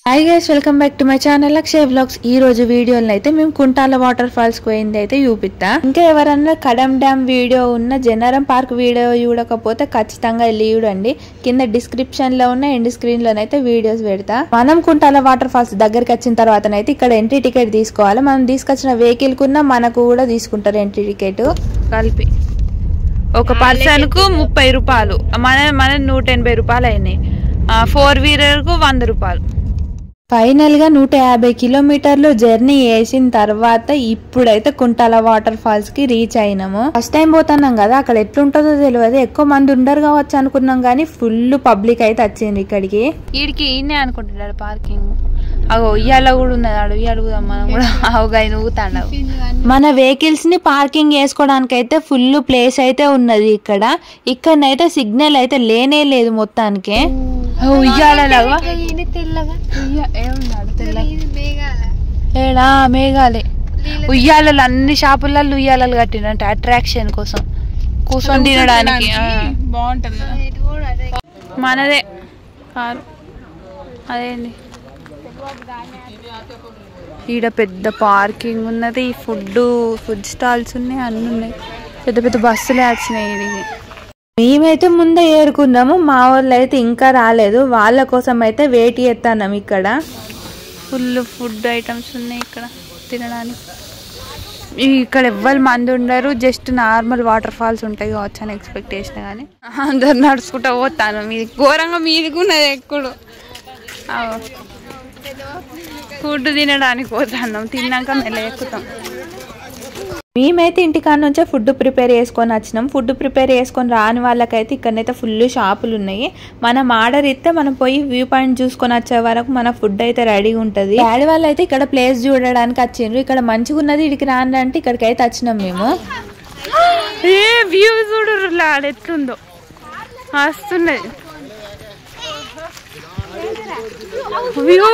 Hi guys welcome back to my channel Akshay vlogs. ఈ రోజు వీడియోలో అయితే మేము కుంటాల వాటర్ ఫాల్స్ పోయింది అయితే చూపిస్తా। ఇంకా ఎవరన్నా కడం డ్యామ్ వీడియో ఉన్న జనరం పార్క్ వీడియో చూడకపోతే ఖచ్చితంగా వెళ్ళి చూడండి। కింద డిస్క్రిప్షన్ లో ఉన్న ఎండ్ స్క్రీన్ లోనైతే వీడియోస్ పెడతా। మనం కుంటాల వాటర్ ఫాల్స్ దగ్గరికి వచ్చిన తర్వాతనైతే ఇక్కడ ఎంట్రీ టికెట్ తీసుకోవాలి। మనం తీసుకొచ్చిన వెహికల్ కున్న మనకు కూడా తీసుకుంటారు ఎంట్రీ టికెట్ కలిపి। ఒక పర్సన్ కు 30 రూపాయలు, మన 180 రూపాయలు అయినాయి। 4 వీలర్ కు 100 రూపాయలు। ఫైనల్ గా 150 కిలోమీటర్లు జర్నీ చేసిన తర్వాత ఇప్పుడైతే కుంటాల వాటర్ ఫాల్స్ కి రీచ్ అయినాము। ఫస్ట్ టైం పోతున్నాం కదా, అక్కడ ఎట్లుంటుందో తెలియదు, ఎక్కువ మంది ఉండరు కావచ్చు అనుకున్నాం కానీ ఫుల్ పబ్లిక్ అయితే వచ్చింది ఇక్కడికి। వీడికి ఈయనే అనుకుంటున్నాడు పార్కింగ్, అగో ఉయ్యాల కూడా ఉన్నది, ఆడు ఉయ్యాలు మనం కూడా అవగాయన ఊతాడు। మన వెహికల్స్ ని పార్కింగ్ చేసుకోవడానికి అయితే ఫుల్ ప్లేస్ అయితే ఉన్నది ఇక్కడనైతే సిగ్నల్ అయితే లేనే లేదు మొత్తానికి। ఉయ్యాలలాగా ఏడా మేఘాలే ఉయ్యాలలు, అన్ని షాపులలో ఉయ్యాలలు కట్టినంటే అట్రాక్షన్ కోసం కూర్చొని తినడానికి బాగుంటది కదా। మనదే కారు అదేంది, ఈడ పెద్ద పార్కింగ్ ఉన్నది, ఫుడ్ స్టాల్స్ ఉన్నాయి, అన్ని ఉన్నాయి, పెద్ద పెద్ద బస్సులే వచ్చినాయి ఇడికి। మేమైతే ముందే ఏరుకున్నాము, మా వాళ్ళు అయితే ఇంకా రాలేదు, వాళ్ళ కోసం అయితే వెయిట్ చేస్తున్నాం। ఇక్కడ ఫుల్ ఫుడ్ ఐటమ్స్ ఉన్నాయి ఇక్కడ తినడానికి। ఇక్కడ ఎవ్వరు మంది ఉండరు, జస్ట్ నార్మల్ వాటర్ ఫాల్స్ ఉంటాయి కావచ్చు అని ఎక్స్పెక్టేషన్, కానీ అందరు నడుచుకుంటూ పోతాను। మీది ఘోరంగా మీదికి ఉన్నది ఎక్కుడు, ఫుడ్ తినడానికి పోతున్నాం, తిన్నాక మెల్ల ఎక్కుతాం। మేమైతే ఇంటికాడ నుంచే ఫుడ్ ప్రిపేర్ చేసుకొని వచ్చినాం। ఫుడ్ ప్రిపేర్ చేసుకొని రాని వాళ్ళకైతే ఇక్కడనైతే ఫుల్ షాపులు ఉన్నాయి, మనం ఆర్డర్ ఇస్తే మనం పోయి వ్యూ పాయింట్ చూసుకొని వచ్చే వరకు మన ఫుడ్ అయితే రెడీగా ఉంటుంది। డాడీ వాళ్ళు అయితే ఇక్కడ ప్లేస్ చూడడానికి వచ్చిండ్రు, ఇక్కడ మంచిగా ఉన్నది ఇక్కడికి రాని అంటే ఇక్కడికి అయితే వచ్చినాం మేము। ఏ వ్యూ చూడరు ఎట్లుందో, వస్తున్నది వ్యూ।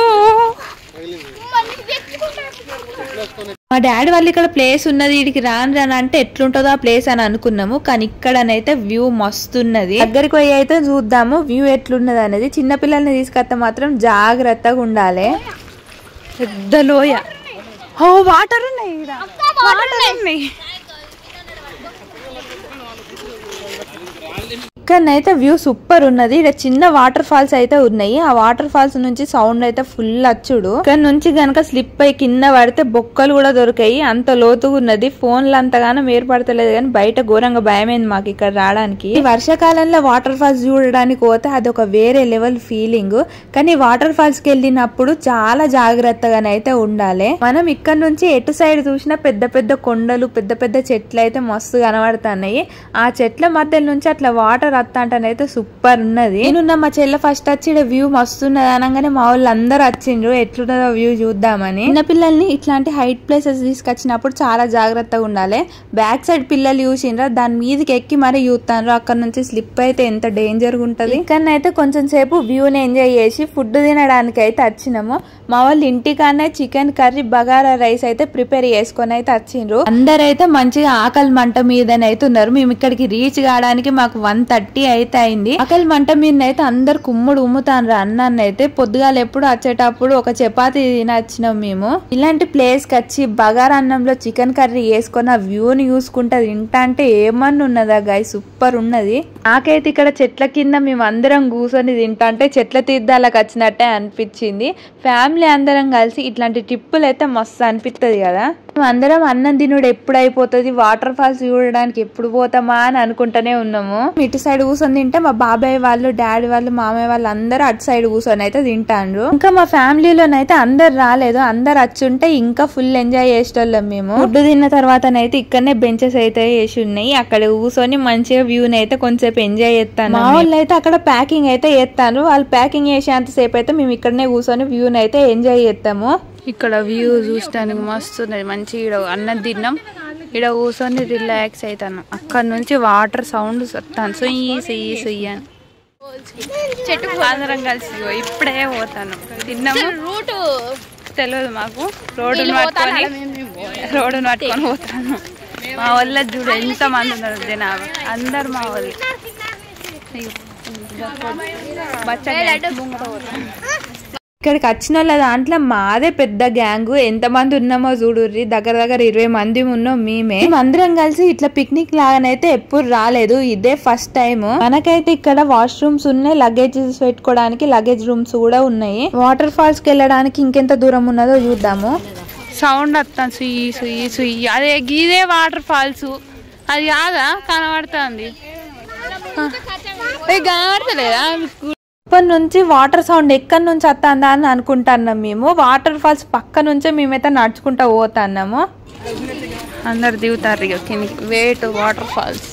మా డాడీ వాళ్ళు ఇక్కడ ప్లేస్ ఉన్నది ఇడికి రాని అంటే ఎట్లుంటుందో ఆ ప్లేస్ అని అనుకున్నాము, కానీ ఇక్కడనైతే వ్యూ మస్తున్నది। దగ్గరికి పోయి అయితే చూద్దాము వ్యూ ఎట్లున్నది అనేది। చిన్నపిల్లల్ని తీసుకొస్తే మాత్రం జాగ్రత్తగా ఉండాలి, పెద్ద లోయ, వాటర్ ఉన్నాయి, ఇక్కడనైతే వ్యూ సూపర్ ఉన్నది। ఇక్కడ చిన్న వాటర్ ఫాల్స్ అయితే ఉన్నాయి, ఆ వాటర్ ఫాల్స్ నుంచి సౌండ్ అయితే ఫుల్ వచ్చుడు। ఇక్కడ నుంచి గనక స్లిప్ అయి కింద పడితే బొక్కలు కూడా దొరికాయి, అంత లోతుగా ఉన్నది। ఫోన్లు అంతగానో ఏర్పడతలేదు కానీ బయట ఘోరంగా భయమైంది మాకు ఇక్కడ రావడానికి। ఈ వర్షాకాలంలో వాటర్ ఫాల్స్ చూడడానికి పోతే అది ఒక వేరే లెవెల్ ఫీలింగ్, కానీ వాటర్ ఫాల్స్ కి వెళ్ళినప్పుడు చాలా జాగ్రత్తగానైతే ఉండాలి। మనం ఇక్కడ నుంచి ఎటు సైడ్ చూసినా పెద్ద పెద్ద కొండలు, పెద్ద పెద్ద చెట్లు అయితే మస్తు కనబడుతున్నాయి। ఆ చెట్ల మధ్య నుంచి అట్లా వాటర్ అంటనైతే సూపర్ ఉన్నది। నేనున్న మా చెల్లె ఫస్ట్ వచ్చి వ్యూ మస్తున్నది అనగానే మా వాళ్ళు అందరు వచ్చిండ్రు ఎట్లున్నదో వ్యూ చూద్దామని। చిన్న పిల్లల్ని ఇట్లాంటి హైట్ ప్లేసెస్ తీసుకొచ్చినప్పుడు చాలా జాగ్రత్తగా ఉండాలి। బ్యాక్ సైడ్ పిల్లలు చూసిండ్రా, దాని మీదకి ఎక్కి మరీ చూస్తాను, అక్కడ నుంచి స్లిప్ అయితే ఎంత డేంజర్ గా ఉంటది। ఇక్కడనైతే కొంచెం సేపు వ్యూని ఎంజాయ్ చేసి ఫుడ్ తినడానికి అయితే వచ్చినాము। మా వాళ్ళు ఇంటికానే చికెన్ కర్రీ, బగారా రైస్ అయితే ప్రిపేర్ చేసుకొని అయితే వచ్చిండ్రు। అందరైతే మంచిగా ఆకలి మంట మీదనైతే ఉన్నారు। మేము ఇక్కడికి రీచ్ కావడానికి మాకు 1:30 అయితే అయింది। ఆకలి మంట మీద అయితే అందరు కుమ్ముడు ఉమ్ముతాను అన్నాన్ని అయితే। పొద్దుగాల ఎప్పుడు వచ్చేటప్పుడు ఒక చపాతి తినొచ్చినాం మేము। ఇలాంటి ప్లేస్ కి వచ్చి బగారా అన్నంలో చికెన్ కర్రీ వేసుకొని ఆ వ్యూని చూసుకుంటా తింటా అంటే ఏమన్నా ఉన్నదా గాయ, సూపర్ ఉన్నది। నాకైతే ఇక్కడ చెట్ల కింద మేము అందరం కూర్చొని తింటా అంటే చెట్ల తీర్థాలకు వచ్చినట్టే అనిపించింది। ఫ్యామిలీ అందరం కలిసి ఇట్లాంటి ట్రిప్పులు అయితే మస్తు అనిపిస్తుంది కదా। అందరం అన్నం తినుడు ఎప్పుడు అయిపోతుంది, వాటర్ ఫాల్స్ చూడడానికి ఎప్పుడు పోతామా అని అనుకుంటూనే ఉన్నాము। ఇటు సైడ్ కూర్చొని తింటే మా బాబాయ్ వాళ్ళు, డాడీ వాళ్ళు, మామయ్య వాళ్ళు అందరూ అటు సైడ్ కూర్చొని అయితే తింటాండ్రు। ఇంకా మా ఫ్యామిలీలోనైతే అందరు రాలేదు, అందరు వచ్చుంటే ఇంకా ఫుల్ ఎంజాయ్ చేసేటోళ్ళం మేము। ఫుడ్ తిన్న తర్వాతనైతే ఇక్కడనే బెంచెస్ అయితే వేసి ఉన్నాయి, అక్కడ కూర్చొని మంచిగా వ్యూని అయితే కొంచెం ఎంజాయ్ చేస్తాను। మా వాళ్ళు అయితే అక్కడ ప్యాకింగ్ అయితే చేస్తాను, వాళ్ళు ప్యాకింగ్ చేసేంతసేపు అయితే మేము ఇక్కడనే కూర్చొని వ్యూని అయితే ఎంజాయ్ చేస్తాము। ఇక్కడ వ్యూ చూడడానికి మస్తు ఉన్నది, మంచి అన్నం తిన్నాం, ఇక్కడ కూర్చొని రిలాక్స్ అవుతాను। అక్కడ నుంచి వాటర్ సౌండ్ వస్తాను, సుయ్యి సుయ్యి సుయ్యి అని చెట్టు అందరం కలిసి ఇప్పుడే పోతాను। తిన్నాము, రూట్ తెలియదు మాకు, రోడ్డును పట్టుకొని పోతాను। మా వాళ్ళ చూడు ఎంత మంది ఉన్నారు జనాభా, అందరు మా వాళ్ళు బచ్చ ఇక్కడికి వచ్చిన వాళ్ళ దాంట్లో మాదే పెద్ద గ్యాంగ్, ఎంతమంది ఉన్నామో చూడుర్రి, దగ్గర 20 మంది ఉన్నాం మేమే. అందరం కలిసి ఇట్లా పిక్నిక్ లాగానైతే ఎప్పుడు రాలేదు, ఇదే ఫస్ట్ టైం. మనకైతే ఇక్కడ వాష్రూమ్స్ ఉన్నాయి, లగేజెస్ పెట్టుకోవడానికి లగేజ్ రూమ్స్ కూడా ఉన్నాయి. వాటర్ ఫాల్స్ కి వెళ్ళడానికి ఇంకెంత దూరం ఉన్నదో చూద్దాము. సౌండ్ వస్తాను సుయ్యి సుయ్యి సుయ్యి, అదే గీదే వాటర్ ఫాల్స్, అది కాదా కనబడుతుంది, కనబడతలేదా? ఇప్పటి నుంచి వాటర్ సౌండ్ ఎక్కడి నుంచి వస్తుందా అని అనుకుంటున్నాం మేము. వాటర్ ఫాల్స్ పక్క నుంచే మేమైతే నడుచుకుంటా పోతున్నాము. అందరు దిగుతారు ఇక కిందికి, వేట్ వాటర్ ఫాల్స్.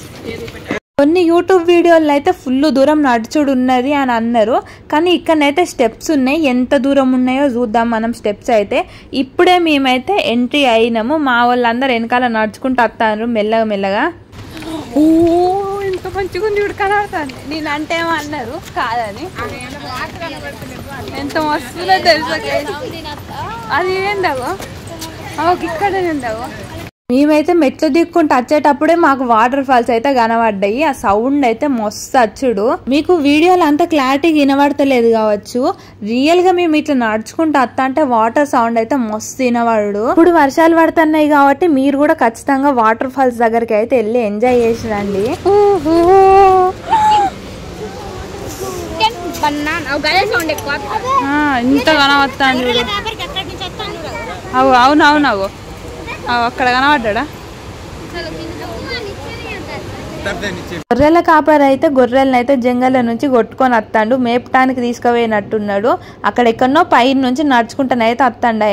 కొన్ని యూట్యూబ్ వీడియోల్లో అయితే ఫుల్ దూరం నడుచుడు ఉన్నది అని అన్నారు, కానీ ఇక్కడనైతే స్టెప్స్ ఉన్నాయి. ఎంత దూరం ఉన్నాయో చూద్దాం మనం స్టెప్స్ అయితే. ఇప్పుడే మేమైతే ఎంట్రీ అయినాము, మా వాళ్ళందరూ వెనకాల నడుచుకుంటూ వస్తారు మెల్లగా మెల్లగా. ఓ ఎంత మంచిగా ఉంది, కనబడుతుంది. నేను అంటే అన్నారు కాదని, ఎంత మస్తుగా తెలుసు. అది ఏందాగో ఇక్కడే ఉందాగో. మేమైతే మెట్లు దిక్కుంటూ వచ్చేటప్పుడే మాకు వాటర్ ఫాల్స్ అయితే కనబడ్డాయి. ఆ సౌండ్ అయితే మస్తు వచ్చుడు. మీకు వీడియోలో అంత క్లారిటీగా వినబడతలేదు కావచ్చు, రియల్ గా మేము ఇట్లా నడుచుకుంటూ వస్తా అంటే వాటర్ సౌండ్ అయితే మస్తు వినబడు. ఇప్పుడు వర్షాలు పడుతున్నాయి కాబట్టి మీరు కూడా ఖచ్చితంగా వాటర్ ఫాల్స్ దగ్గరికి అయితే వెళ్ళి ఎంజాయ్ చేసి రండి. ఇంత కనబడుతుంది. అవునవునవు అక్కడ కనబడ్డా. గొర్రెల కాపరి అయితే గొర్రెలను అయితే జంగల్ నుంచి కొట్టుకొని వస్తాడు, మేపటానికి తీసుకుపోయినట్టున్నాడు. అక్కడ ఎక్కడనో పైన నుంచి నడుచుకుంటానైతే వస్తాడు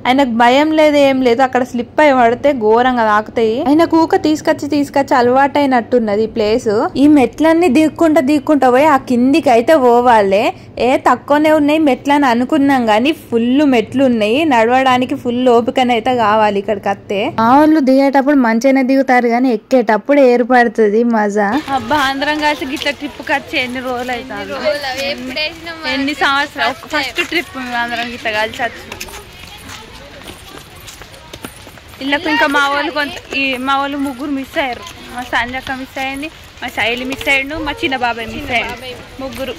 ఆయనకు భయం లేదు ఏం లేదు. అక్కడ స్లిప్ అయి పడితే ఘోరంగా తాకుతాయి. ఆయన కూక తీసుకొచ్చి అలవాటు అయినట్టున్నది ఈ ప్లేస్. ఈ మెట్లన్నీ దిక్కుంటా పోయి ఆ కిందికి అయితే పోవాలే. తక్కువనే ఉన్నాయి మెట్లని అనుకున్నాం గానీ ఫుల్ మెట్లు ఉన్నాయి, నడవడానికి ఫుల్ ఓపికనైతే కావాలి ఇక్కడికి వస్తే. మా వాళ్ళు దిగేటప్పుడు మంచిగానే దిగుతారు కానీ ఎక్కేటప్పుడు ఏర్పడుతుంది మజా. అబ్బా అందరం కలిసి గిట్ల ట్రిప్ వచ్చి ఎన్ని రోజులు అయితే, ఎన్ని సంవత్సరాలు. ఫస్ట్ ట్రిప్ అందరం గిట్ల కలిసి వచ్చి ఇళ్ళకు. ఇంకా మా వాళ్ళు ముగ్గురు మిస్ అయ్యారు. మా సంజక్క మిస్ అయ్యింది, మా శైలి మిస్ అయ్యాడు, మా చిన్న బాబాయ్ మిస్ అయ్యాడు. ముగ్గురు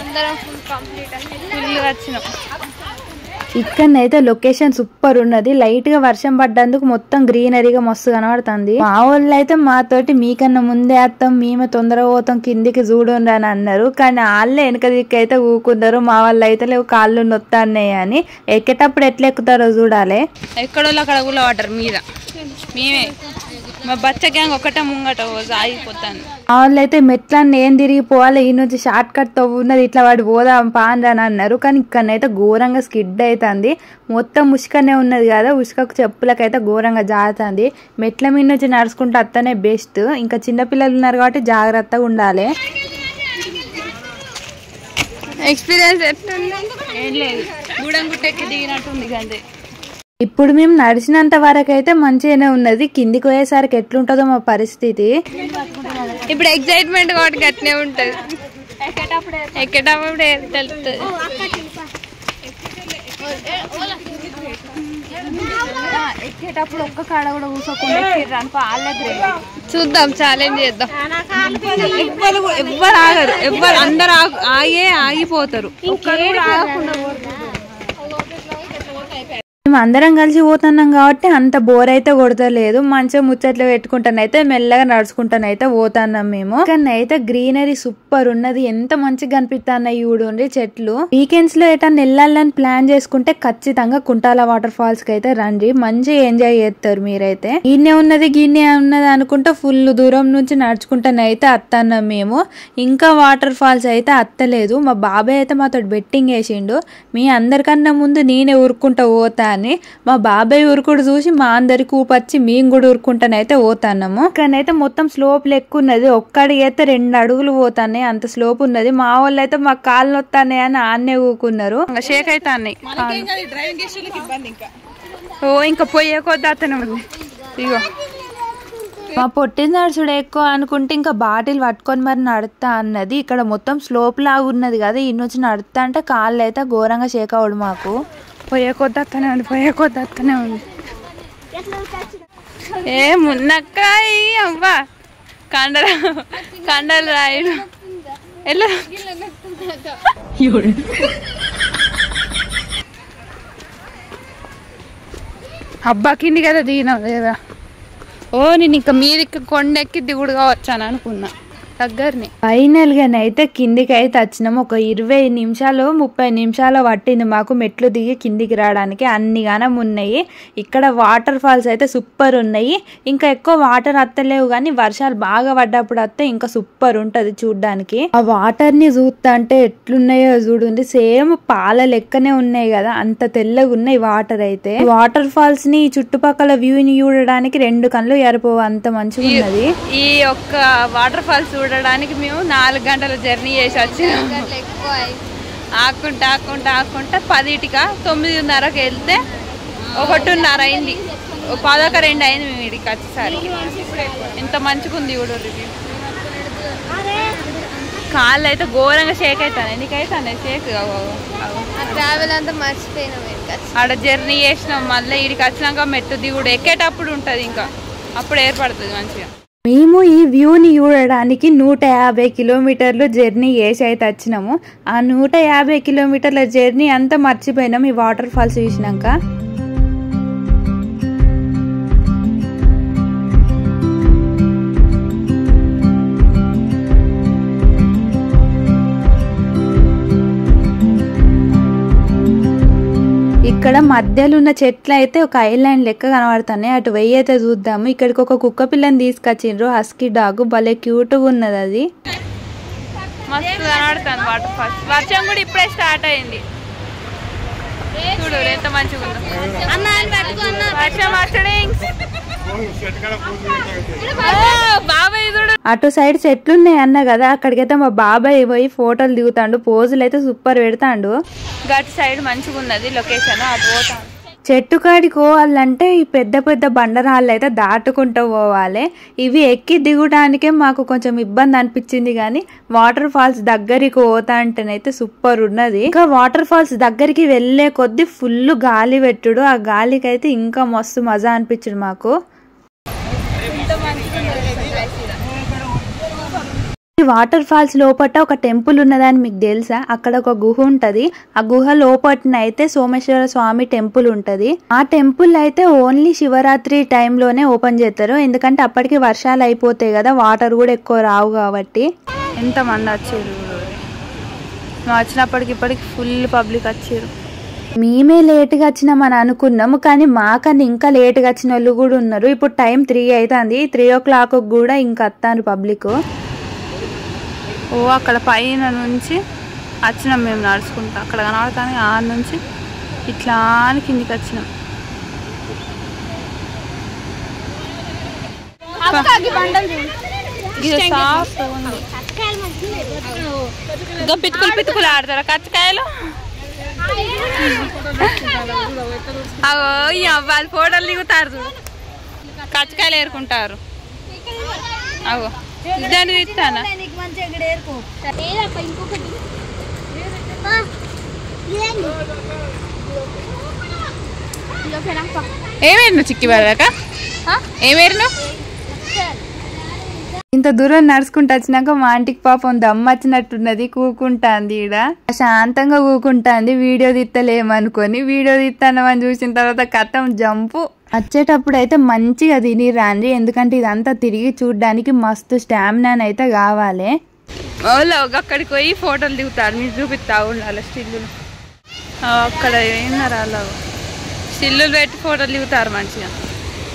అందరం ఫుల్ వచ్చినాం. ఇక్కడనైతే లొకేషన్ సూపర్ ఉన్నది. లైట్ గా వర్షం పడ్డందుకు మొత్తం గ్రీనరీగా మస్తు కనబడుతుంది. మా వాళ్ళు అయితే మాతోటి మీకన్నా ముందే వస్తాం, మేమే తొందరగా పోతాం కిందికి చూడండి అని అన్నారు. కానీ వాళ్ళే వెనక దిక్కు అయితే ఊకున్నారు. మా వాళ్ళు అయితే లేవు కాళ్ళు నొత్తాన్నాయి అని. ఎక్కేటప్పుడు ఎట్లా ఎక్కుతారో చూడాలి. ఎక్కడో అక్కడ కూలవాటర్ మీద మేమే, మా బచ్చ గ్యాంగ్ ఒకటే ముంగట ఆగిపోతాను. వాళ్ళైతే మెట్లన్నీ ఏం తిరిగిపోవాలి, ఈ నుంచి షార్ట్ కట్ తో ఉన్నది ఇట్లా వాడు పోదాం పాండి అని అన్నారు. కానీ ఇక్కడనైతే ఘోరంగా స్కిడ్ అవుతుంది. మొత్తం ఉసుకనే ఉన్నది కదా, ఉసుకకు చెప్పులకైతే ఘోరంగా జారుతుంది. మెట్ల మీద నుంచి నడుచుకుంటూ వస్తేనే బెస్ట్. ఇంకా చిన్నపిల్లలు ఉన్నారు కాబట్టి జాగ్రత్తగా ఉండాలి. ఎక్స్పీరియన్స్ ఎట్లుంది? ఏం లేదు, గూడెంగుట్టెక్కి దిగినట్టుంది అంతే. ఇప్పుడు మేము నడిచినంత వరకు అయితే మంచిగానే ఉన్నది, కిందికి పోయేసరికి ఎట్లుంటుందో మా పరిస్థితి. ఇప్పుడు ఎక్సైట్మెంట్ కాబట్టి గట్నే ఉంటది, ఎక్కేటప్పుడు తెలుస్తుంది. ఎక్కేటప్పుడు ఒక్క కాడ కూడా కూర్చోకుండా చూద్దాం, ఛాలెంజ్ చేద్దాం. ఎవ్వరు ఆగరు, ఎవ్వరు అందరు ఆగిపోతారు. మేము అందరం కలిసి పోతున్నాం కాబట్టి అంత బోర్ అయితే కొడతలేదు. మంచిగా ముచ్చట్లు పెట్టుకుంటానైతే మెల్లగా నడుచుకుంటానైతే పోతున్నాం మేము. కానీ అయితే గ్రీనరీ సూపర్ ఉన్నది, ఎంత మంచిగా కనిపిస్తున్నాయి చూడండి చెట్లు. వీకెండ్స్ లో ఎటన్నా వెళ్ళాలని ప్లాన్ చేసుకుంటే ఖచ్చితంగా కుంటాల వాటర్ ఫాల్స్ కి అయితే రండి, మంచిగా ఎంజాయ్ చేస్తారు మీరైతే. గిన్నె ఉన్నది అనుకుంటా ఫుల్ దూరం నుంచి నడుచుకుంటానైతే వస్తున్నాం మేము. ఇంకా వాటర్ ఫాల్స్ అయితే అత్తలేదు. మా బాబాయ్ అయితే మాతో బెట్టింగ్ వేసిండు, మీ అందరికన్నా ముందు నేనే ఊరుకుంటా పోతా అని. మా బాబాయ్ ఊరుకుడు చూసి మా అందరికి ఊపచ్చి మేము కూడా ఊరుకుంటానైతే పోతాన్నాము. ఇక్కడనైతే మొత్తం స్లోప్ లెక్క ఉన్నది, ఒక్కడికి అయితే 2 అడుగులు పోతాయి, అంత స్లోప్ ఉన్నది. మా వాళ్ళు అయితే మా కాళ్ళు నొత్తానే అని ఆన్నే ఊకున్నారు. షేక్ అయితే అన్నాయి. ఇంకా పోయే కొద్ది అతనే ఉంది. ఇగో మా పొట్టి నడుచుడు ఎక్కువ అనుకుంటే ఇంకా బాటిల్ పట్టుకొని మరి నడుస్తా అన్నది. ఇక్కడ మొత్తం స్లోప్ లాగా ఉన్నది కదా, ఈ నుంచి నడుస్తా అంటే కాళ్ళు అయితే ఘోరంగా షేక్ అవడు. మాకు పోయే కొద్ది అత్తనే ఉంది. ఏ మున్నక్కాయి అవ్వా కండలు రాయడు ఎలా అబ్బా కింది కదా దిగినాం లేదా. ఓ నేను ఇంకా మీదికి కొండెక్కి దిగుడుగా వచ్చాను అనుకున్నా. దగ్గరని ఫైనల్ గానైతే కిందికి అయితే వచ్చినాము. ఒక 20 నిమిషాలు 30 నిమిషాలు పట్టింది మాకు మెట్లు దిగి కిందికి రావడానికి. అన్ని గానం ఉన్నాయి ఇక్కడ. వాటర్ ఫాల్స్ అయితే సూపర్ ఉన్నాయి. ఇంకా ఎక్కువ వాటర్ వస్తలేవు కానీ వర్షాలు బాగా పడ్డప్పుడు వస్తే ఇంకా సూపర్ ఉంటది చూడ్డానికి. ఆ వాటర్ ని చూస్తా అంటే ఎట్లున్నాయో చూడండి, సేమ్ పాల లెక్కనే ఉన్నాయి కదా, అంత తెల్లగా ఉన్నాయి వాటర్ అయితే. వాటర్ ఫాల్స్ ని చుట్టుపక్కల వ్యూ ని చూడడానికి 2 కళ్ళు ఎరపోవు, అంత మంచిగా ఉన్నది. ఈ ఒక్క వాటర్ ఫాల్స్ చూడడానికి మేము 4 గంటల జర్నీ చేసి వచ్చినాం. ఆకుంటా 10:09కి వెళ్తే 1:30 అయింది. 11:02 అయింది మేము ఇడికి వచ్చేసరికి. ఇంత మంచిగా ఉంది కూడా రివ్యూ. కాళ్ళు అయితే ఘోరంగా షేక్ అవుతాయి. నీకైతే షేక్ ట్రావెల్ అంతా మర్చిపోయినాం. ఆడ జర్నీ చేసినాం. మళ్ళీ ఇడికి వచ్చినాక మెట్టు దిగుడు ఎక్కేటప్పుడు ఉంటుంది, ఇంకా అప్పుడు ఏర్పడుతుంది మంచిగా. మేము ఈ వ్యూని చూడడానికి 150 కిలోమీటర్లు జర్నీ చేసి అయితే వచ్చినాము. ఆ 150 కిలోమీటర్ల జర్నీ అంతా మర్చిపోయినాం ఈ వాటర్ ఫాల్స్ చూసినాక. ఇక్కడ మధ్యలో ఉన్న చెట్లు అయితే ఒక ఐలాండ్ లెక్క కనబడుతున్నాయి. అటు వెయ్యి అయితే చూద్దాము. ఇక్కడికి ఒక కుక్క పిల్లని తీసుకొచ్చిండ్రు, హస్కీ డాగ్. భలే క్యూట్ గా ఉన్నది అది. మస్తు కనబడుతుంది వాటర్ ఫాల్స్. వర్షం కూడా ఇప్పుడే స్టార్ట్ అయింది. చూడు ఎంత మంచిగా ఉందో. వర్షం వచ్చడే. బాబాయ్ చూడు అటు సైడ్ చెట్లున్నాయి అన్న కదా, అక్కడికైతే మా బాబాయ్ పోయి ఫోటోలు దిగుతాండు. పోజులు అయితే సూపర్ పెడతాండు. గట్ సైడ్ మంచిగా ఉన్నది లొకేషన్. అటు పోతాను. చెట్టు కాడికి పోవాలంటే ఈ పెద్ద పెద్ద బండరాళ్ళు అయితే దాటుకుంటూ పోవాలి. ఇవి ఎక్కి దిగడానికే మాకు కొంచెం ఇబ్బంది అనిపించింది కానీ వాటర్ ఫాల్స్ దగ్గరికి పోతా అంటేనైతే సూపర్ ఉన్నది. ఇంకా వాటర్ ఫాల్స్ దగ్గరికి వెళ్లే కొద్ది ఫుల్ గాలి పెట్టుడు. ఆ గాలికి అయితే ఇంకా మస్తు మజా అనిపించుడు మాకు. ఈ వాటర్ ఫాల్స్ లోపట ఒక టెంపుల్ ఉన్నదని మీకు తెలుసా? అక్కడ ఒక గుహ ఉంటది. ఆ గుహ లోపటన అయితే సోమేశ్వర స్వామి టెంపుల్ ఉంటది. ఆ టెంపుల్ అయితే ఓన్లీ శివరాత్రి టైంలోనే ఓపెన్ చేస్తారు, ఎందుకంటే అప్పటికి వర్షాలు అయిపోతాయి కదా, వాటర్ కూడా ఎక్కువ రావు కాబట్టి. ఎంత మంది వచ్చారు వచ్చినప్పటికి ఇప్పటికి ఫుల్ పబ్లిక్ వచ్చారు. మేమే లేట్గా వచ్చినామని అనుకున్నాము కానీ మాకన్నా ఇంకా లేట్గా వచ్చిన వాళ్ళు కూడా ఉన్నారు. ఇప్పుడు టైం 3 అవుతుంది. 3 o'clock కూడా ఇంకా వస్తారు పబ్లిక్. ఓ అక్కడ పైన నుంచి వచ్చినాం మేము నడుచుకుంటాం. అక్కడ కనబడతానే ఆ నుంచి ఇట్లా కిందికి వచ్చినాం. ఇంకా పితుకులు ఆడతారా కచ్చకాయలు? అవో వాళ్ళు ఫోటోలు దిగుతారు, కచ్చకాయలు ఏరుకుంటారు. అవో దాన్ని తీస్తానా? ఏమేరు చిక్కి పడదాక ఏమేరు? ఇంత దూరం నడుచుకుంటూ వచ్చినాక మా ఆంటీకి పాపం దమ్మ వచ్చినట్టున్నది, కూకుంటాంది. ఈడ శాంతంగా కూకుంటాంది. వీడియో తీస్తలేమనుకొని వీడియో తీస్తానమని చూసిన తర్వాత కథం జంపు. వచ్చేటప్పుడు అయితే మంచిగా తిని రాండి, ఎందుకంటే ఇదంతా తిరిగి చూడడానికి మస్తు స్టామినా అయితే కావాలి. అక్కడికి పోయి ఫోటోలు దిగుతారు. మీరు చూపిస్తా ఉండాలి స్టిల్లులు. అక్కడ ఏమన్నారు అలా స్టిల్లులు పెట్టి ఫోటోలు దిగుతారు మంచిగా.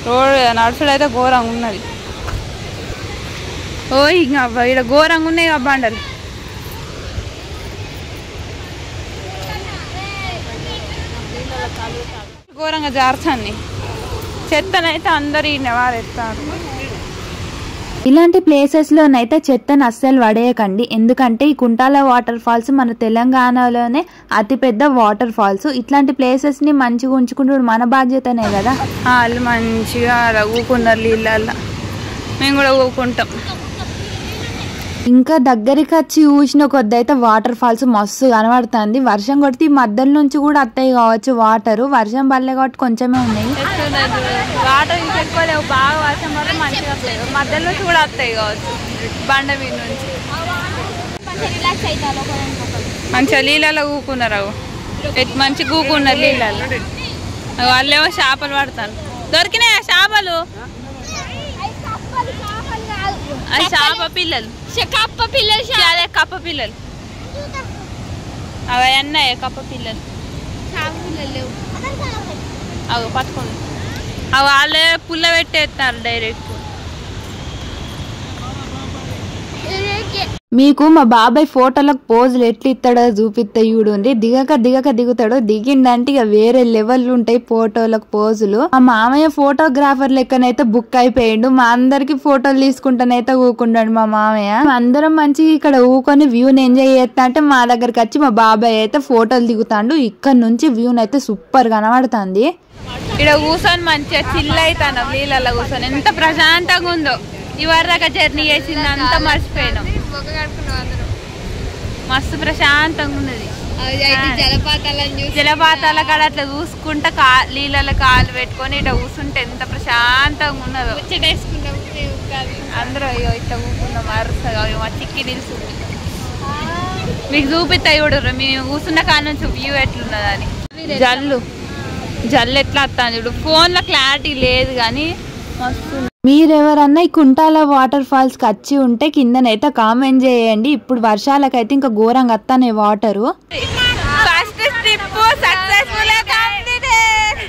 రోడ్ నడుచుడు అయితే ఘోరంగా ఉన్నది. ఓ ఇంకా ఇక్కడ ఘోరంగా ఉన్నాయి ఆ బండలు. ఘోరంగా జారుతాన్ని. చెత్తనైతే అందరు ఈ నెవారెత్తారు. ఇలాంటి ప్లేసెస్ లోనైతే చెత్తను అస్సలు పడేయకండి, ఎందుకంటే ఈ కుంటాల వాటర్ ఫాల్స్ మన తెలంగాణలోనే అతిపెద్ద వాటర్ ఫాల్స్. ఇట్లాంటి ప్లేసెస్ ని మంచిగా ఉంచుకుంటూ మన బాధ్యతనే కదా. వాళ్ళు మంచిగా ఊకున్నారు నీళ్ళల్లో, మేము కూడా ఊకుంటాం. ఇంకా దగ్గరికి వచ్చి చూసిన కొద్ది అయితే వాటర్ ఫాల్స్ మస్తు కనబడుతుంది. వర్షం కొడితే ఈ మధ్యలో నుంచి కూడా వస్తాయి కావచ్చు వాటర్. వర్షం పడలే కాబట్టి కొంచెమే ఉన్నాయి. వాటర్ ఇంకా ఎక్కువ లేవు, బాగా వర్షం పడితే మంచిగా వస్తాయి. మధ్యలో నుంచి కూడా వస్తాయి కావచ్చు బండ మీద నుంచి. మంచిగా నీళ్ళలో ఊకున్నారు. మంచిగా ఊకున్నారు నీళ్ళల్లో. వాళ్ళేమో చేపలు పడతాను. దొరికినాయా చేపలు? అది చేప పిల్లలు, అదే కప్ప పిల్లలు. అవి అన్నాయి కప్ప పిల్లలు. అవి పట్టుకోండి. అవి వాళ్ళే పుల్ల పెట్టేస్తారు డైరెక్ట్. మీకు మా బాబాయ్ ఫోటోలకు పోజులు ఎట్లా ఇస్తాడో చూపిస్తా చూడండి. దిగక దిగుతాడు. దిగిండంటే ఇక వేరే లెవెల్ ఉంటాయి ఫోటోలకు పోజులు. మా మామయ్య ఫోటోగ్రాఫర్ లెక్కనైతే బుక్ అయిపోయిండు. మా అందరికి ఫోటోలు తీసుకుంటానైతే ఊకుండాడు మా మామయ్య. అందరం మంచిగా ఇక్కడ ఊకొని వ్యూని ఎంజాయ్ చేస్తా అంటే మా దగ్గరకు వచ్చి మా బాబాయ్ అయితే ఫోటోలు దిగుతాడు. ఇక్కడ నుంచి వ్యూని అయితే సూపర్ కనబడుతుంది. ఇక్కడ కూర్చొని మంచిగా చిల్ అవుతాను నీళ్ళల్లో కూర్చొని. ఎంత ప్రశాంతంగా ఉందో. ఇవరి దాకా జర్నీ చేసింది అంతా మర్చిపోయినాం. మస్తు ప్రశాంతంగా ఉన్నది. జలపాతాల కాడ అట్లా చూసుకుంటా నీళ్ళలో కాలు పెట్టుకొని ఇట్లా కూర్చుంటే ఎంత ప్రశాంతంగా ఉన్నదో. అందరూ అయ్యో ఇట్లా కూర్చున్నాం అరుసగా. మా చిక్కి తెలుసు మీకు చూపిస్తాయి చూడరు. మేము కూర్చున్న కాడ నుంచి వ్యూ ఎట్లున్నదని. జల్లు ఎట్లా వస్తాను చూడు. ఫోన్లో క్లారిటీ లేదు కానీ మస్తు. మీరెవరన్నా ఈ కుంటాల వాటర్ ఫాల్స్ కి వచ్చి ఉంటే కిందనైతే కామెంట్ చేయండి. ఇప్పుడు వర్షాలకైతే ఇంకా ఘోరంగా వస్తానే వాటరు. ఫస్ట్ ట్రిప్ సక్సెస్ఫుల్ గా కంప్లీటెడ్.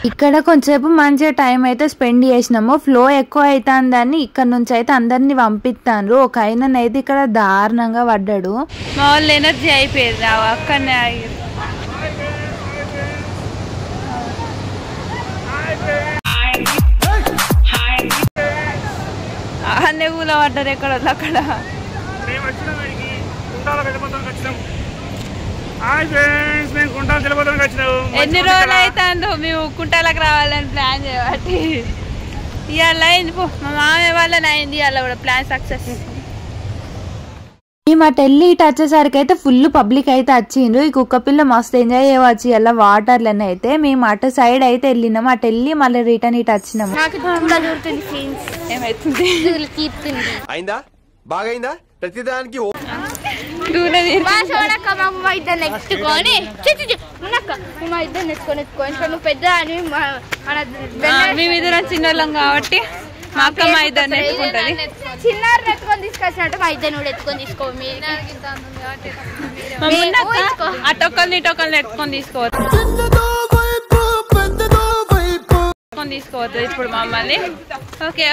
ఇక్కడ కొంచెంసేపు మంచిగా టైం అయితే స్పెండ్ చేసినాము. ఫ్లో ఎక్కువ అవుతుందని ఇక్కడ నుంచి అయితే అందరినీ పంపిస్తాను. ఒక ఆయననైతే ఇక్కడ దారుణంగా పడ్డాడు. మా వాళ్ళు ఎనర్జీ అయిపోయేది అక్కడనే ఆగిరు. అన్నీ ఊళ్ళో పడ్డారు ఎక్కడ అక్కడ. ఎన్ని రోజులు అవుతుందో మేము కుంటాలకు రావాలని ప్లాన్ చేయబట్టి. ఇవాళ అయింది పో. మా మామయ్య వాళ్ళని అయింది ఇవాళ కూడా ప్లాన్ సక్సెస్. మేము అటు వెళ్ళి ఇటు వచ్చేసరికి అయితే ఫుల్ పబ్లిక్ అయితే వచ్చిండ్రు. ఈ కుక్క పిల్ల మస్తు ఎంజాయ్ చేయవచ్చు ఇలా వాటర్లని అయితే. మేము అటు సైడ్ అయితే వెళ్ళినాము. అటు వెళ్ళి మళ్ళీ రిటర్న్ ఇటు వచ్చినాము. ఏమైతుంది బాగైందా ప్రతిదానికి మేమిద్దరం చిన్నోళ్ళం కాబట్టి మా అక్క మా ఇద్దరు నెట్టుకుంటది. చిన్నారు నెట్టుకొని తీసుకొచ్చినట్టు మా ఇద్దరు కూడా ఎత్తుకొని తీసుకో. అటొక్కరిని ఇటొక్కరిని నెట్టుకొని తీసుకోవచ్చు ఇప్పుడు మమ్మల్ని. ఓకే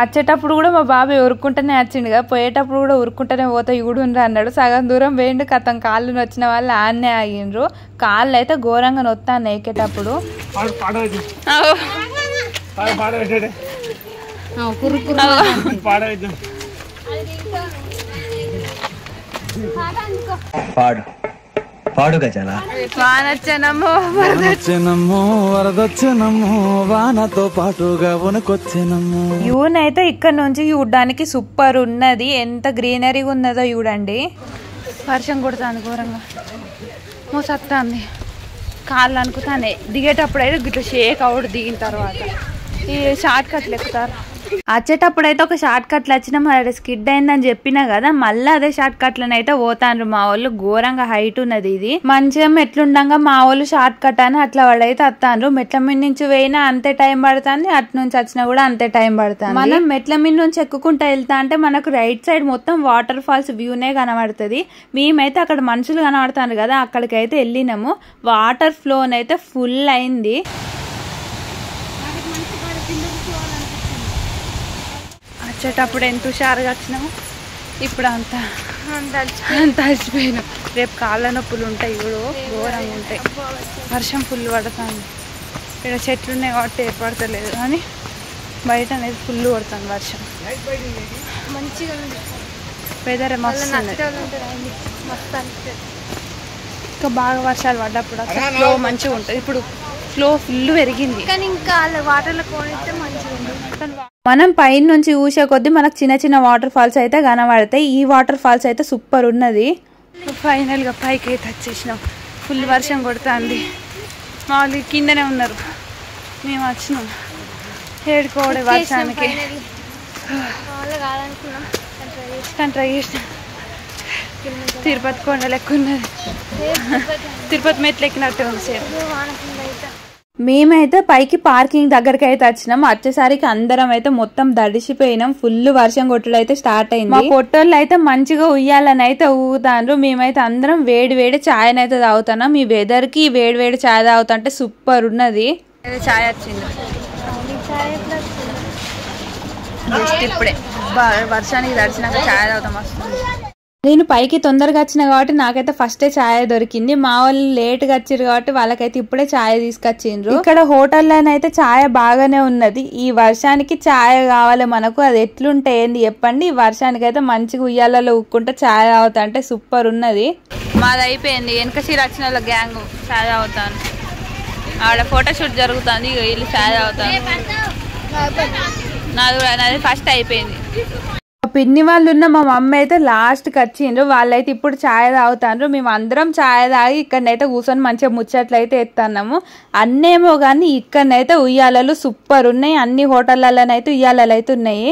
వచ్చేటప్పుడు కూడా మా బాబాయ్ ఉరుక్కుంటూనే వచ్చిండుగా. పోయేటప్పుడు కూడా ఉరుక్కుంటూనే పోతా ఇగుడుండ్రా అన్నాడు. సగం దూరం వేయండు. కథం కాళ్ళు నొచ్చిన వాళ్ళు ఆన్నే ఆగిండ్రు. కాళ్ళు అయితే ఘోరంగా నొత్తాను ఎక్కేటప్పుడు. వానొచ్చెనమ్మో వరదొచ్చెనమ్మో వానతో పాటుగా వనకొచ్చెనమ్మో. అయితే ఇక్కడ నుంచి చూడడానికి సూపర్ ఉన్నది. ఎంత గ్రీనరీగా ఉన్నదో చూడండి. వర్షం కొడుతుంది ఘోరంగా. మోసత్తాంది కాళ్ళు అనుకుతానే. దిగేటప్పుడు అయితే గిట్ల షేక్ అవుడు. దిగిన తర్వాత ఈ షార్ట్ కట్లు ఎక్కుతారు. వచ్చేటప్పుడు అయితే ఒక షార్ట్ కట్లు వచ్చినా మరి స్కిడ్ అయిందని చెప్పినా కదా. మళ్ళీ అదే షార్ట్ కట్లను అయితే పోతాండ్రు మా వాళ్ళు. ఘోరంగా హైట్ ఉన్నది ఇది. మంచిగా మెట్లుండగా మా వాళ్ళు షార్ట్ కట్ అని అట్లా వాడైతే వస్తాండ్రు. మెట్ల మీద నుంచి పోయినా అంతే టైం పడుతుంది. అటు నుంచి వచ్చినా కూడా అంతే టైం పడుతుంది. మనం మెట్ల మీద నుంచి ఎక్కుకుంటా వెళ్తా అంటే మనకు రైట్ సైడ్ మొత్తం వాటర్ ఫాల్స్ వ్యూనే కనబడుతుంది. మేమైతే అక్కడ మనుషులు కనబడుతారు కదా అక్కడికైతే వెళ్ళినాము. వాటర్ ఫ్లోనైతే ఫుల్ అయింది. వచ్చేటప్పుడు ఎంత హుషారుగా వచ్చినాము. ఇప్పుడు అంత అలసిపోయినాం. రేపు కాళ్ళ నొప్పులు ఉంటాయి ఇప్పుడు ఘోరంగా ఉంటాయి. వర్షం ఫుల్ పడుతుంది. ఇక్కడ చెట్లు ఉన్నాయి కాబట్టి ఏర్పడతలేదు కానీ బయట అనేది ఫుల్ పడుతుంది వర్షం. మంచిగా వెదర్ మస్తు ఇంకా బాగా వర్షాలు పడ్డప్పుడు అసలు ఫ్లో మంచిగా ఉంటుంది. ఇప్పుడు ఫ్లో ఫుల్ పెరిగింది కానీ ఇంకా వాటర్లో కోనిస్తే మంచిగా ఉంది. మనం పైన నుంచి ఊసే కొద్దీ మనకు చిన్న చిన్న వాటర్ ఫాల్స్ అయితే కనబడతాయి. ఈ వాటర్ ఫాల్స్ అయితే సూపర్ ఉన్నది. ఫైనల్గా పైకి అయితే వచ్చేసినాం. ఫుల్ వర్షం కొడుతుంది. వాళ్ళు కిందనే ఉన్నారు. మేము వచ్చినాం ఏడుకోవడే వర్షానికి కానీ ట్రై చేసినాం. తిరుపతి కొండ లెక్క ఉన్నది, తిరుపతి మెట్లు ఎక్కినట్టే ఉంది సేమ్. మేమైతే పైకి పార్కింగ్ దగ్గరికి అయితే వచ్చినాం. వచ్చేసరికి అందరం అయితే మొత్తం దడిసిపోయినాం. ఫుల్ వర్షం కొట్టుడు అయితే స్టార్ట్ అయింది. మా పొట్టోళ్ళు అయితే మంచిగా ఉయ్యాలని అయితే ఊగుతాండ్రు. మేమైతే అందరం వేడి వేడి ఛాయ్ అయితే తాగుతున్నాం. ఈ వెదర్ కి వేడి వేడి ఛాయ్ తాగుతుంటే సూపర్ ఉన్నది. ఛాయ్ వచ్చింది ఇప్పుడే, వర్షానికి తడిచినాక ఛాయ్ తాగుతాం వస్తుంది. నేను పైకి తొందరగా వచ్చిన కాబట్టి నాకైతే ఫస్టే ఛాయ్ దొరికింది. మా వాళ్ళు లేట్ గా వచ్చారు కాబట్టి వాళ్ళకైతే ఇప్పుడే ఛాయ్ తీసుకొచ్చిండ్రు. ఇక్కడ హోటల్లోనైతే ఛాయ్ బాగానే ఉన్నది. ఈ వర్షానికి ఛాయ్ కావాలి మనకు, అది ఎట్లుంటే ఏంది చెప్పండి. ఈ వర్షానికి అయితే మంచిగా ఉయ్యాలలో ఉక్కుంటే ఛాయ్ తాగుతా అంటే సూపర్ ఉన్నది. మాది అయిపోయింది, వెనక సీర వచ్చిన వాళ్ళ గ్యాంగ్ ఛాయ్ తాగుతాను. ఆడ ఫోటోషూట్ జరుగుతుంది, వీళ్ళు ఛాయ్ తాగుతాను. నాది ఫస్ట్ అయిపోయింది. పిన్ని వాళ్ళు ఉన్న మా మమ్మీ అయితే లాస్ట్ కి వచ్చిండ్రు. వాళ్ళైతే ఇప్పుడు ఛాయ్ తాగుతాండ్రు. మేము అందరం ఛాయ్ తాగి ఇక్కడనైతే కూర్చొని మంచిగా ముచ్చట్లు అయితే ఎత్తాము. అన్నేమో కానీ ఇక్కడనైతే ఉయ్యాలలు సూపర్ ఉన్నాయి. అన్ని హోటళ్ళలోనైతే ఉయ్యాలలు అయితే ఉన్నాయి.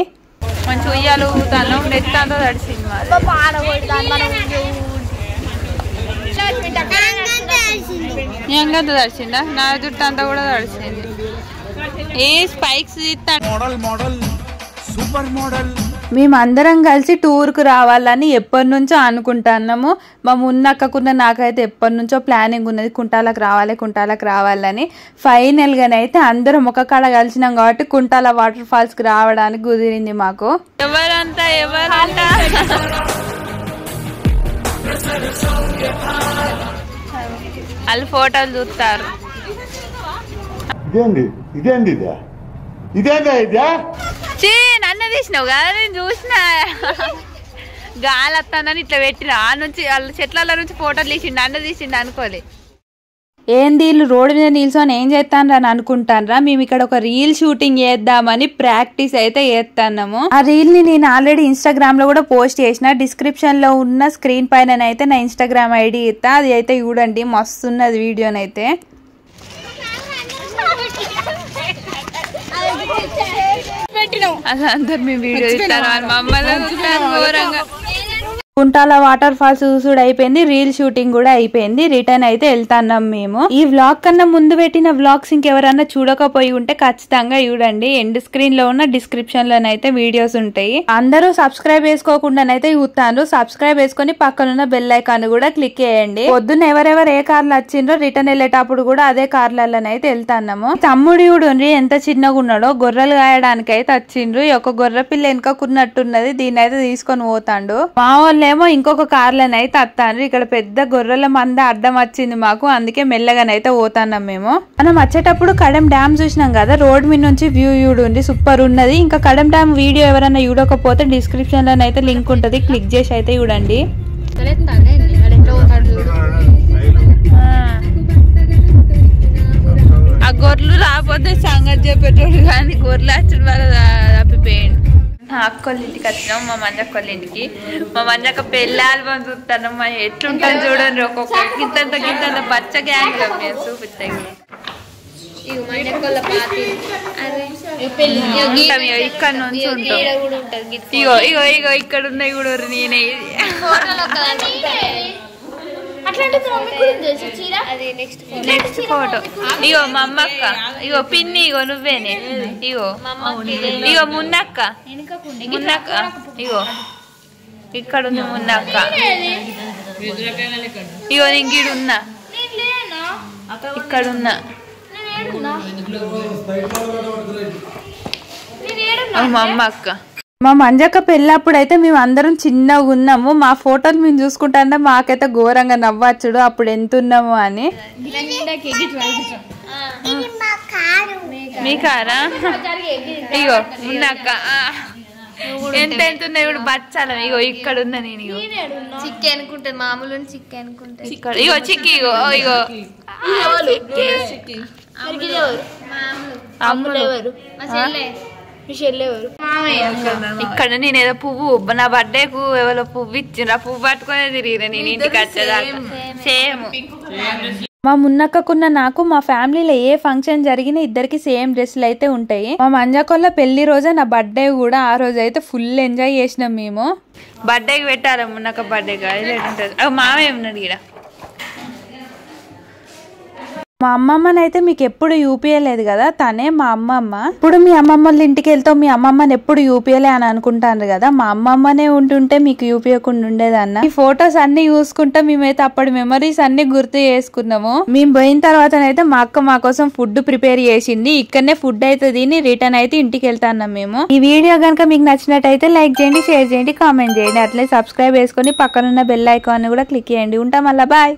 మంచి ఉయ్యాలు ఊగుతాను. నెత్తంతా తడిసింది. ఎంగంతా తడిసిందా? నా జుట్టు అంతా కూడా తడిసింది. ఏ స్పైక్స్ సూపర్ మోడల్. మేమందరం కలిసి టూర్ కు రావాలని ఎప్పటి నుంచో అనుకుంటున్నాము. మా మున్నక్కకున్న నాకైతే ఎప్పటి నుంచో ప్లానింగ్ ఉన్నది కుంటాలకు రావాలని. ఫైనల్ గానైతే అందరం ఒక కాడ కలిసినాం కాబట్టి కుంటాల వాటర్ ఫాల్స్ కి రావడానికి కుదిరింది మాకు. ఎవరంతా వాళ్ళు ఫోటోలు చూస్తారు. నన్ను తీసినావు కదా, నేను చూసిన గాలి వస్తానని ఇట్లా పెట్టిన ఆ నుంచి వాళ్ళ చెట్ల నుంచి ఫోటోలు తీసిండు, నన్ను తీసిండు అనుకోలే. ఏంది వీళ్ళు రోడ్డు మీద నిల్చొని ఏం చేస్తాను అని అనుకుంటానరా? మేము ఇక్కడ ఒక రీల్ షూటింగ్ చేద్దామని ప్రాక్టీస్ అయితే చేస్తున్నాము. ఆ రీల్ ని నేను ఆల్రెడీ ఇన్స్టాగ్రామ్ లో కూడా పోస్ట్ చేసిన. డిస్క్రిప్షన్ లో ఉన్న స్క్రీన్ పైన అయితే నా ఇన్స్టాగ్రామ్ ఐడి ఇస్తా, అది అయితే చూడండి, మస్తున్నది వీడియోనైతే. అసలు అందరు మేము వీడియో ఇస్తాను మమ్మల్ని ఘోరంగా. కుంటాల వాటర్ ఫాల్స్ చూసుడు అయిపోయింది, రీల్ షూటింగ్ కూడా అయిపోయింది. రిటర్న్ అయితే వెళ్తున్నాం మేము. ఈ వ్లాగ్ కన్నా ముందు పెట్టిన వ్లాగ్స్ ఇంకెవరన్నా చూడకపోయి ఉంటే ఖచ్చితంగా చూడండి. ఎండ్ స్క్రీన్ లో ఉన్న డిస్క్రిప్షన్ లోనైతే వీడియోస్ ఉంటాయి. అందరూ సబ్స్క్రైబ్ చేసుకోకుండానైతే చూస్తాను. సబ్స్క్రైబ్ చేసుకుని పక్కనున్న బెల్ ఐకాన్ కూడా క్లిక్ చేయండి. పొద్దున్న ఎవరెవరు ఏ కార్లు వచ్చిండ్రో రిటర్న్ వెళ్ళేటప్పుడు కూడా అదే కార్లలోనైతే వెళ్తాము. తమ్ముడు చూడండి ఎంత చిన్నగా ఉన్నాడో, గొర్రెలు గాయడానికి అయితే వచ్చిండ్రు. ఒక గొర్రె పిల్ల వెనుకకున్నట్టున్నది, దీన్ని అయితే తీసుకొని పోతాండు. మా వాళ్ళు ఏమో ఇంకొక కార్లనైతే వస్తాను. ఇక్కడ పెద్ద గొర్రెల మంద అడ్డం వచ్చింది మాకు, అందుకే మెల్లగానైతే పోతాన్నాం మేము. మనం వచ్చేటప్పుడు కడెం డ్యామ్ చూసినాం కదా, రోడ్ మీద నుంచి వ్యూ చూడండి సూపర్ ఉన్నది. ఇంకా కడెం డ్యామ్ వీడియో ఎవరైనా చూడకపోతే డిస్క్రిప్షన్ లోనైతే లింక్ ఉంటది, క్లిక్ చేసి అయితే చూడండి. ఆ గొర్రెలు రాకపోతే సంగతి చెప్పేటోడు కానీ గొర్రెలు వచ్చిన వాళ్ళు తప్పిపోయాడు. అక్కోళ్ళ ఇంటికి వచ్చినాం, మా మంజక్కళ్ళ ఇంటికి. మా మంజక్క పెళ్ళి ఆల్బమ్ చూస్తాను. మా ఎట్లుంటుంది చూడండి, ఒక్కొక్క గింతంత బచ్చ గ్యాంగ్ మేము చూపిస్తాయి. ఇక్కడ నుంచి ఉంటాం. ఇగో ఇక్కడ ఉన్నాయి కూడా నేనే. నెక్స్ట్ ఫోటో ఇగో మా అమ్మక్క, ఇగో పిన్ని, ఇగో నువ్వేనే, ఇగో మున్నక్క, ఇగో ఇక్కడ ఉంది మున్నక్క. ఇగో నేను గీడున్నా, ఇక్కడున్నా. మా అమ్మ అక్క. మా మంజక్క పెళ్ళప్పుడు అయితే మేము అందరం చిన్నగా ఉన్నాము. మా ఫోటోలు మేము చూసుకుంటా మాకైతే ఘోరంగా నవ్వచ్చుడు అప్పుడు ఎంత ఉన్నాము అని. మీ కారా? ఇగో ఉన్నక్క ఎంత ఉన్నాయి ఇప్పుడు బచ్చాలం. ఇగో ఇక్కడ ఉన్నా నేను. ఇగో చిక్కి అనుకుంటా, మామూలు చిక్కి అనుకుంటా. ఇగో చిక్కి, ఇగో ఇగో ఇక్కడ నేను ఏదో పువ్వు నా బర్త్డేకు ఎవరో పువ్వు ఇచ్చిండ్రు, ఆ పువ్వు పట్టుకునే తిరిగిరా నేను ఇంటికి వచ్చేదాకా. సేమ్ మా మున్నక్కకున్న నాకు మా ఫ్యామిలీలో ఏ ఫంక్షన్ జరిగినా ఇద్దరికి సేమ్ డ్రెస్సులు అయితే ఉంటాయి. మా మంజాకొల్ల పెళ్లి రోజే నా బర్త్డే కూడా. ఆ రోజు అయితే ఫుల్ ఎంజాయ్ చేసినాం మేము. బర్త్డేకి పెట్టాలి మున్నక్క బర్త్డేకి. అది ఉంటుంది. మామే ఉన్నాడు ఇక్కడ. మా అమ్మమ్మని అయితే మీకు ఎప్పుడు యూపీయలేదు కదా, తనే మా అమ్మమ్మ. ఇప్పుడు మీ అమ్మమ్మ వాళ్ళ ఇంటికి వెళ్తావు, మీ అమ్మమ్మని ఎప్పుడు యూపీయలే అని అనుకుంటాను కదా. మా అమ్మమ్మనే ఉంటుంటే మీకు యూపీయకుండా ఉండేదన్న. ఈ ఫొటోస్ అన్ని చూసుకుంటా మేమైతే అప్పటి మెమరీస్ అన్ని గుర్తు చేసుకున్నాము. మేము పోయిన తర్వాతనైతే మా అక్క మా కోసం ఫుడ్ ప్రిపేర్ చేసింది. ఇక్కడనే ఫుడ్ అయితే తిని రిటర్న్ అయితే ఇంటికి వెళ్తాన్నాం మేము. ఈ వీడియో కనుక మీకు నచ్చినట్టయితే లైక్ చేయండి, షేర్ చేయండి, కామెంట్ చేయండి. అట్లే సబ్స్క్రైబ్ చేసుకొని పక్కనున్న బెల్ ఐకాన్ కూడా క్లిక్ చేయండి. ఉంటాం మళ్ళా. బాయ్.